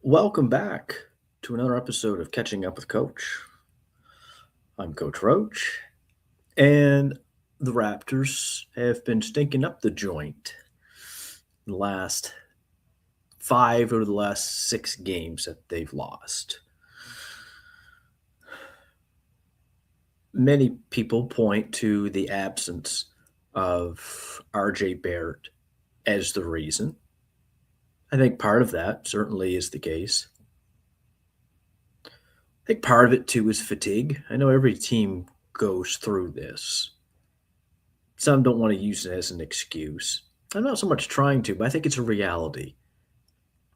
Welcome back to another episode of Catching Up with Coach. I'm Coach Roach, and the Raptors have been stinking up the joint in the last five out of the last six games that they've lost. Many people point to the absence of RJ Barrett as the reason. I think part of that certainly is the case. I think part of it too is fatigue. I know every team goes through this. Some don't want to use it as an excuse. I'm not so much trying to, but I think it's a reality.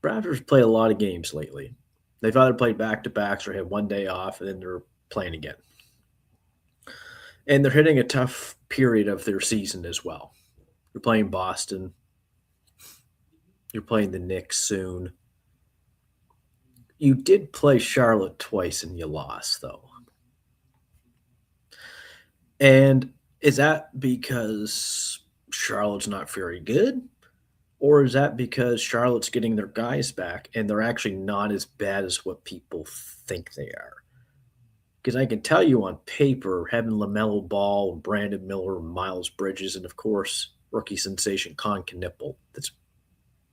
Raptors played a lot of games lately. They've either played back to backs or had one day off, and then they're playing again. And they're hitting a tough period of their season as well. You're playing Boston. You're playing the Knicks soon. You did play Charlotte twice and you lost, though. And is that because Charlotte's not very good? Or is that because Charlotte's getting their guys back and they're actually not as bad as what people think they are? Because I can tell you on paper, having LaMelo Ball, Brandon Miller, Miles Bridges, and of course, rookie sensation Con Knipple,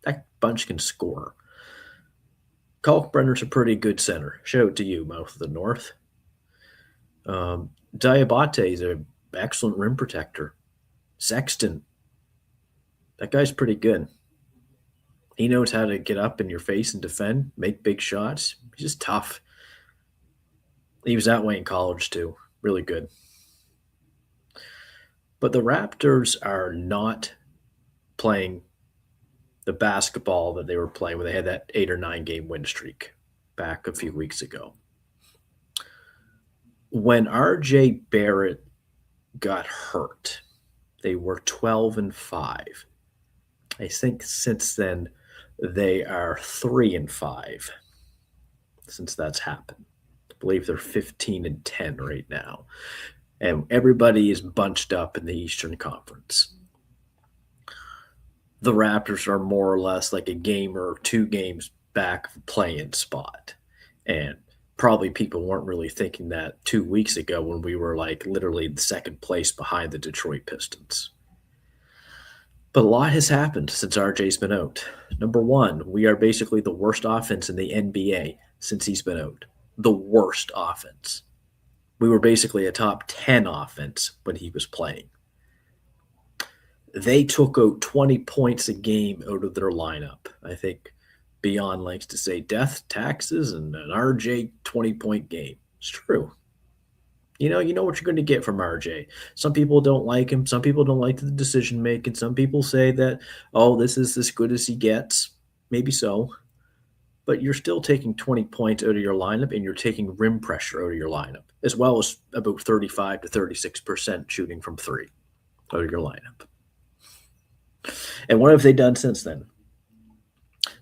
that bunch can score. Kalkbrenner's a pretty good center. Shout out to you, Mouth of the North. Diabate is an excellent rim protector. Sexton, that guy's pretty good. He knows how to get up in your face and defend, make big shots. He's just tough. He was that way in college too. Really good. But the Raptors are not playing the basketball that they were playing when they had that 8 or 9 game win streak back a few weeks ago. When RJ Barrett got hurt, they were 12-5. I think since then they are 3-5 since that's happened. I believe they're 15-10 right now. And everybody is bunched up in the Eastern Conference. The Raptors are more or less like a game or 2 games back of a play-in spot. And probably people weren't really thinking that 2 weeks ago when we were like literally the second place behind the Detroit Pistons. But a lot has happened since RJ's been out. Number one, we are basically the worst offense in the NBA since he's been out. The worst offense. We were basically a top 10 offense when he was playing. They took out 20 points a game out of their lineup. I think Beyond likes to say death, taxes, and an RJ 20-point game. It's true. You know what you're going to get from RJ. Some people don't like him. Some people don't like the decision making. Some people say that, oh, this is as good as he gets. Maybe so. But you're still taking 20 points out of your lineup, and you're taking rim pressure out of your lineup, as well as about 35 to 36% shooting from three out of your lineup. And what have they done since then?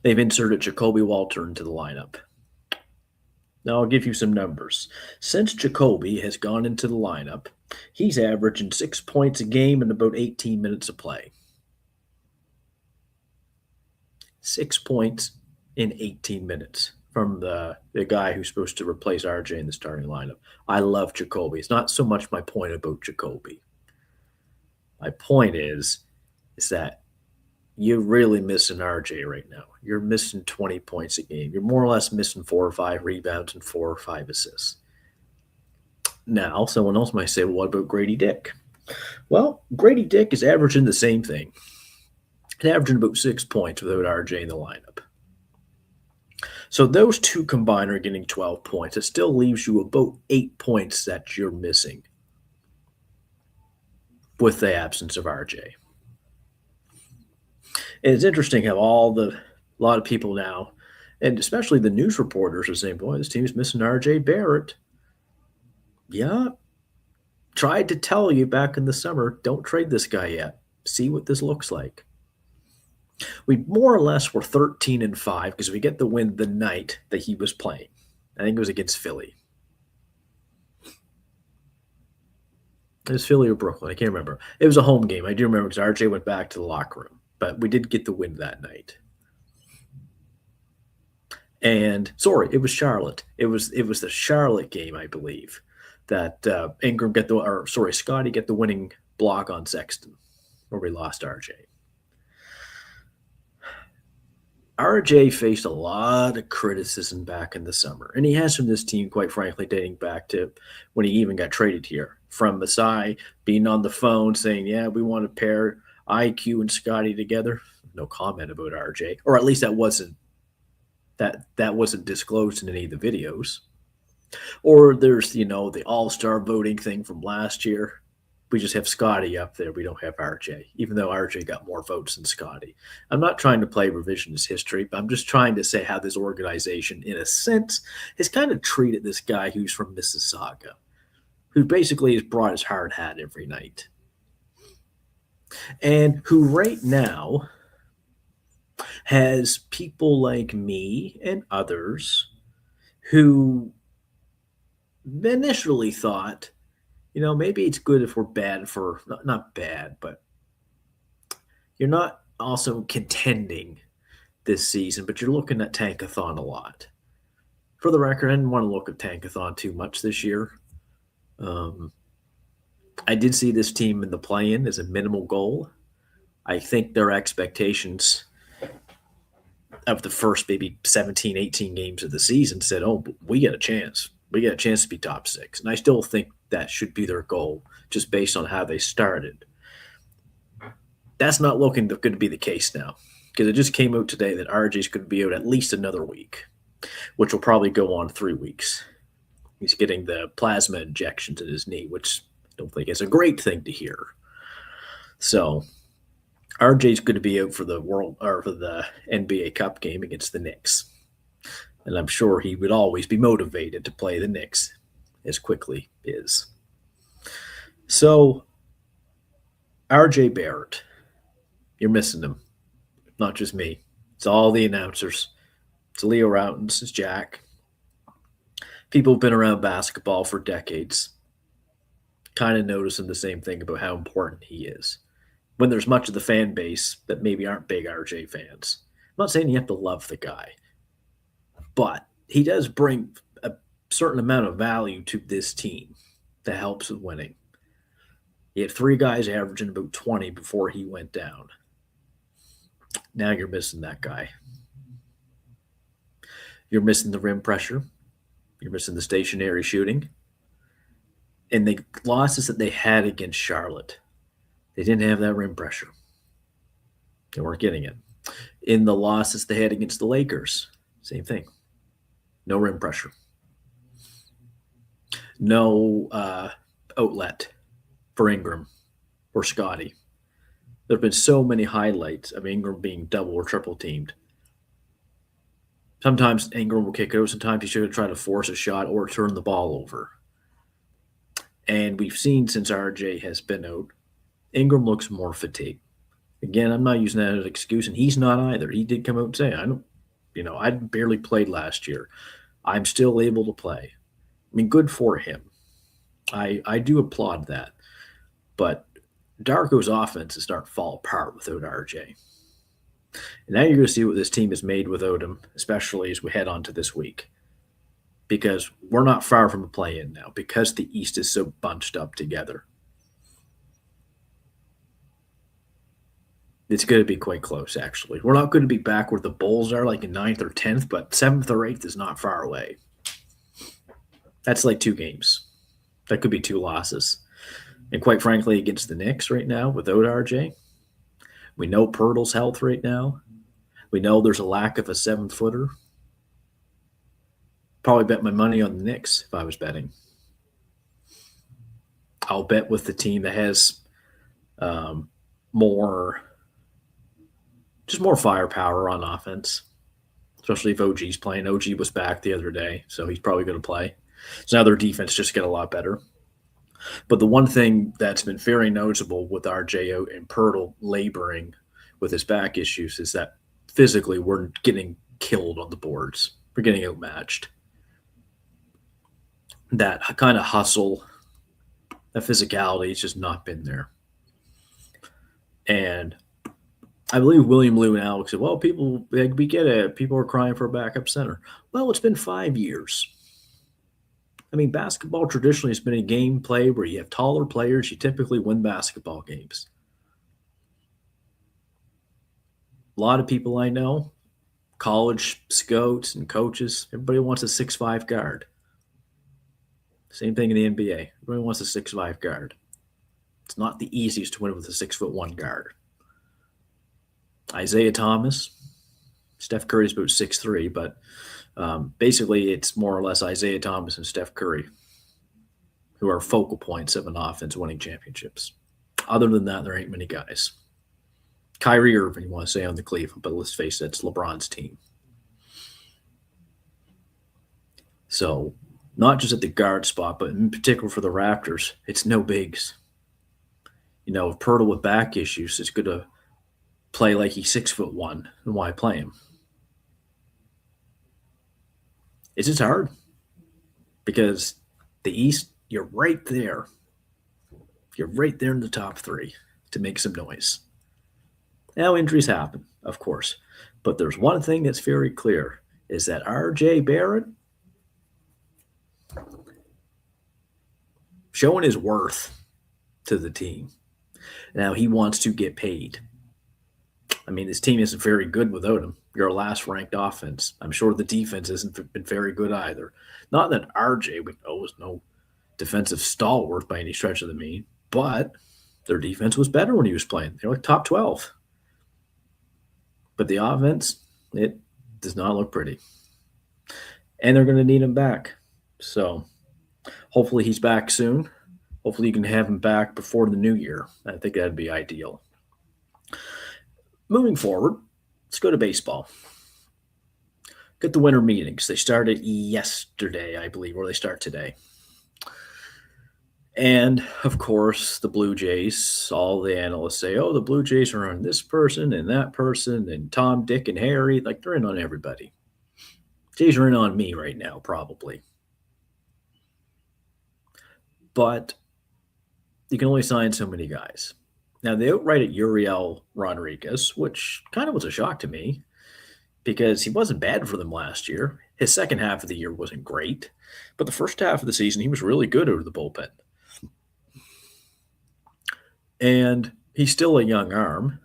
They've inserted Jacoby Walter into the lineup. Now, I'll give you some numbers. Since Jacoby has gone into the lineup, he's averaging 6 points a game in about 18 minutes of play. 6 points in 18 minutes from the guy who's supposed to replace RJ in the starting lineup. I love Jacoby. It's not so much my point about Jacoby. My point is that you're really missing RJ right now. You're missing 20 points a game. You're more or less missing 4 or 5 rebounds and 4 or 5 assists. Now, someone else might say, well, what about Grady Dick? Well, Grady Dick is averaging the same thing. He's averaging about 6 points without RJ in the lineup. So those two combined are getting 12 points. It still leaves you about 8 points that you're missing with the absence of RJ. And it's interesting how a lot of people now, and especially the news reporters, are saying, boy, this team's missing RJ Barrett. Yeah. Tried to tell you back in the summer, don't trade this guy yet. See what this looks like. We more or less were 13-5 because we get the win the night that he was playing. I think it was against Philly. It was Philly or Brooklyn. I can't remember. It was a home game. I do remember because RJ went back to the locker room. But we did get the win that night. And sorry, it was Charlotte. It was the Charlotte game, I believe, that Ingram get the or sorry, Scotty get the winning block on Sexton, where we lost RJ. RJ faced a lot of criticism back in the summer, and he has from this team, quite frankly, dating back to when he even got traded here. From Masai being on the phone saying, "Yeah, we want to pair IQ and Scotty together." No comment about RJ, or at least that wasn't disclosed in any of the videos. Or there's the All Star voting thing from last year. We just have Scotty up there. We don't have RJ, even though RJ got more votes than Scotty. I'm not trying to play revisionist history, but I'm just trying to say how this organization, in a sense, has kind of treated this guy who's from Mississauga, who basically has brought his hard hat every night, and who right now has people like me and others who initially thought, maybe it's good if we're bad for not bad, but you're not also contending this season, but you're looking at Tankathon a lot. For the record, I didn't want to look at Tankathon too much this year. I did see this team in the play-in as a minimal goal. I think their expectations of the first maybe 17, 18 games of the season said, oh, we get a chance. We get a chance to be top six. And I still think that should be their goal, just based on how they started. That's not looking good to be the case now, because it just came out today that RJ's going to be out at least another week, which will probably go on 3 weeks. He's getting the plasma injections in his knee, which I don't think is a great thing to hear. So RJ's going to be out for the NBA Cup game against the Knicks. And I'm sure he would always be motivated to play the Knicks as quickly as. So, RJ Barrett, you're missing him. Not just me. It's all the announcers. It's Leo Routens, it's Jack. People have been around basketball for decades, kind of noticing the same thing about how important he is. When there's much of the fan base that maybe aren't big RJ fans. I'm not saying you have to love the guy, but he does bring a certain amount of value to this team that helps with winning. He had 3 guys averaging about 20 before he went down. Now you're missing that guy. You're missing the rim pressure. You're missing the stationary shooting. And the losses that they had against Charlotte, they didn't have that rim pressure. They weren't getting it. In the losses they had against the Lakers, same thing. No rim pressure. No outlet for Ingram or Scotty. There have been so many highlights of Ingram being double or triple teamed. Sometimes Ingram will kick it out. Sometimes he should try to force a shot or turn the ball over. And we've seen since RJ has been out, Ingram looks more fatigued. Again, I'm not using that as an excuse, and he's not either. He did come out and say, I barely played last year. I'm still able to play. I mean, good for him. I do applaud that. But Darko's offense is starting to fall apart without RJ. And now you're going to see what this team is made without him, especially as we head on to this week. Because we're not far from a play-in now, because the East is so bunched up together. It's going to be quite close, actually. We're not going to be back where the Bulls are, like in 9th or 10th, but 7th or 8th is not far away. That's like 2 games. That could be 2 losses. And quite frankly, against the Knicks right now, without RJ, we know Pirtle's health right now. We know there's a lack of a 7-footer. Probably bet my money on the Knicks if I was betting. I'll bet with the team that has more firepower on offense, especially if OG's playing. OG was back the other day, so he's probably going to play. So now their defense just get a lot better. But the one thing that's been very noticeable with RJ out and Pirtle laboring with his back issues is that physically we're getting killed on the boards. We're getting outmatched. That kind of hustle, that physicality has just not been there. And I believe William Lou and Alex said, "Well, people we get it. People are crying for a backup center." Well, it's been 5 years. I mean, basketball traditionally has been a game play where you have taller players. You typically win basketball games. A lot of people I know, college scouts and coaches, everybody wants a 6'5" guard. Same thing in the NBA. Everybody wants a 6'5" guard. It's not the easiest to win with a 6'1" guard. Isaiah Thomas, Steph Curry's about 6'3", but basically it's more or less Isaiah Thomas and Steph Curry who are focal points of an offense winning championships. Other than that, there ain't many guys. Kyrie Irving, you want to say on the Cleveland, but let's face it, it's LeBron's team. So, not just at the guard spot, but in particular for the Raptors, it's no bigs. You know, if Pirtle with back issues is going to play like he's 6'1", then why play him? It's just hard because the East, you're right there. You're right there in the top three to make some noise. Now, injuries happen, of course, but there's one thing that's very clear is that R.J. Barrett showing his worth to the team. Now, he wants to get paid. I mean, this team isn't very good without him. You're a last-ranked offense. I'm sure the defense hasn't been very good either. Not that RJ was no defensive stalwart by any stretch of the mean, but their defense was better when he was playing. They were like top 12. But the offense, it does not look pretty. And they're going to need him back. So hopefully he's back soon. Hopefully you can have him back before the new year. I think that'd be ideal. Moving forward, let's go to baseball. Get the winter meetings. They started yesterday, I believe, or they start today. And, of course, the Blue Jays, all the analysts say, oh, the Blue Jays are on this person and that person and Tom, Dick, and Harry. Like, they're in on everybody. Jays are in on me right now, probably. But you can only sign so many guys. Now, they outrighted Uriel Rodriguez, which kind of was a shock to me because he wasn't bad for them last year. His second half of the year wasn't great, but the first half of the season, he was really good out of the bullpen. And he's still a young arm.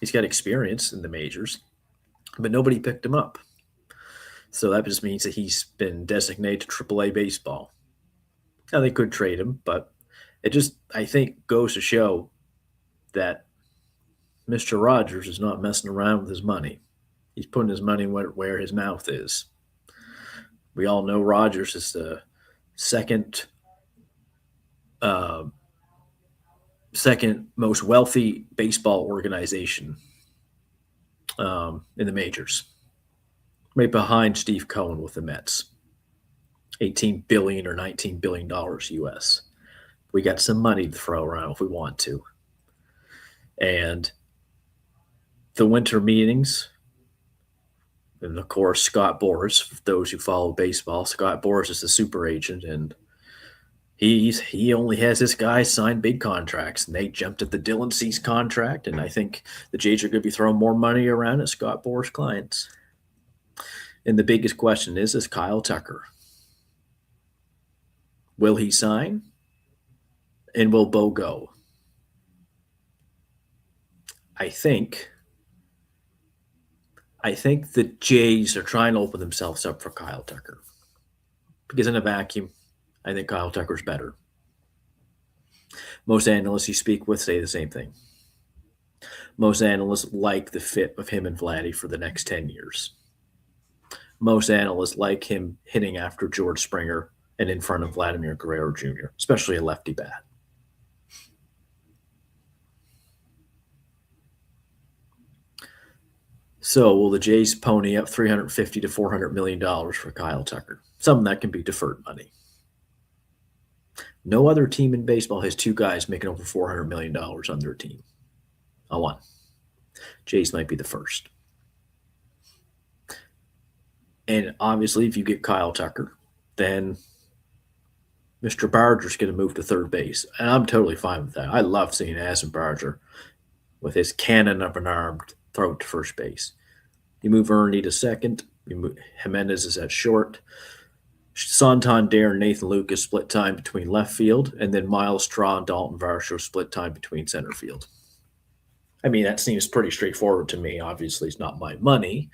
He's got experience in the majors, but nobody picked him up. So that just means that he's been designated to AAA baseball. Now, they could trade him, but it just, I think, goes to show that Mr. Rogers is not messing around with his money. He's putting his money where his mouth is. We all know Rogers is the second most wealthy baseball organization in the majors, right behind Steve Cohen with the Mets. $18 billion or $19 billion US. We got some money to throw around if we want to. And the winter meetings, and of course, Scott Boras, for those who follow baseball, Scott Boras is the super agent, and he only has this guy sign big contracts, and they jumped at the Dylan Cease contract, and I think the Jays are going to be throwing more money around at Scott Boras' clients. And the biggest question is Kyle Tucker. Will he sign? And will Bo go? I think the Jays are trying to open themselves up for Kyle Tucker. Because in a vacuum, I think Kyle Tucker's better. Most analysts you speak with say the same thing. Most analysts like the fit of him and Vladdy for the next 10 years. Most analysts like him hitting after George Springer and in front of Vladimir Guerrero Jr., especially a lefty bat. So will the Jays pony up $350 to $400 million for Kyle Tucker? Some of that can be deferred money. No other team in baseball has two guys making over $400 million on their team. One. Jays might be the first. And obviously, if you get Kyle Tucker, then Mr. Barger's going to move to third base. And I'm totally fine with that. I love seeing Aston Barger with his cannon of an arm throw to first base. You move Ernie to second. You move, Jimenez is at short. Santander and Nathan Lucas split time between left field, and then Miles Straw and Dalton Varsho split time between center field. I mean, that seems pretty straightforward to me. Obviously, it's not my money,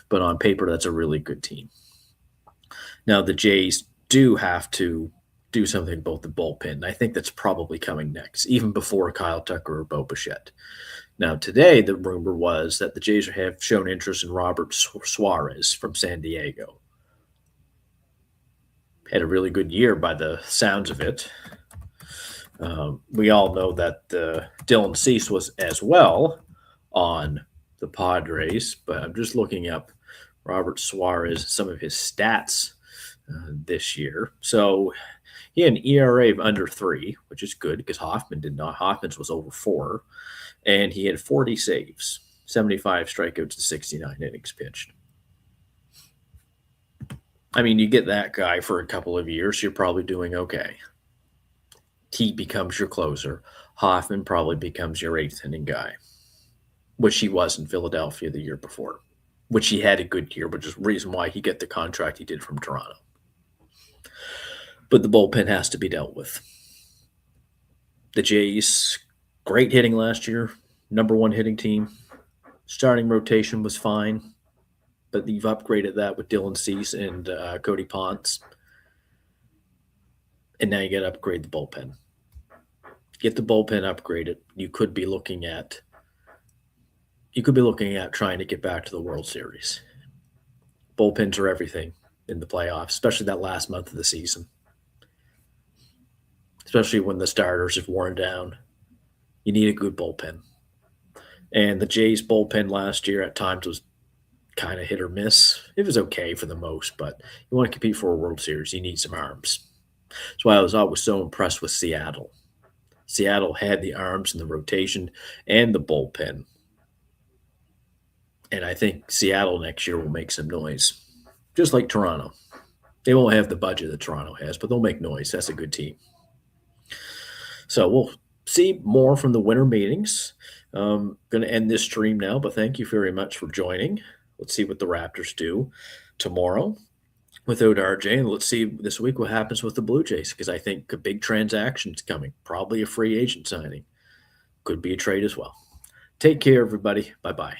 but on paper, that's a really good team. Now, the Jays do have to do something about the bullpen. I think that's probably coming next, even before Kyle Tucker or Bo Bichette. Now, today, the rumor was that the Jays have shown interest in Robert Suarez from San Diego. Had a really good year by the sounds of it. We all know that Dylan Cease was as well on the Padres, but I'm just looking up Robert Suarez, some of his stats this year. So he had an ERA of under 3, which is good because Hoffman did not. Hoffman's was over 4, and he had 40 saves, 75 strikeouts, and 69 innings pitched. I mean, you get that guy for a couple of years, you're probably doing okay. He becomes your closer. Hoffman probably becomes your 8th inning guy, which he was in Philadelphia the year before, which he had a good year, which is the reason why he got the contract he did from Toronto. But the bullpen has to be dealt with. The Jays, great hitting last year, number 1 hitting team. Starting rotation was fine, but you've upgraded that with Dylan Cease and Cody Ponce. And now you got to upgrade the bullpen. Get the bullpen upgraded. You could be looking at trying to get back to the World Series. Bullpens are everything in the playoffs, especially that last month of the season. Especially when the starters have worn down. You need a good bullpen. And the Jays bullpen last year at times was kind of hit or miss. It was okay for the most, but you want to compete for a World Series, you need some arms. That's why I was always so impressed with Seattle. Seattle had the arms and the rotation and the bullpen. And I think Seattle next year will make some noise, just like Toronto. They won't have the budget that Toronto has, but they'll make noise. That's a good team. So we'll see more from the winter meetings. Going to end this stream now, but thank you very much for joining. Let's see what the Raptors do tomorrow without RJ, and let's see this week what happens with the Blue Jays, because I think a big transaction's coming, probably a free agent signing. Could be a trade as well. Take care, everybody. Bye-bye.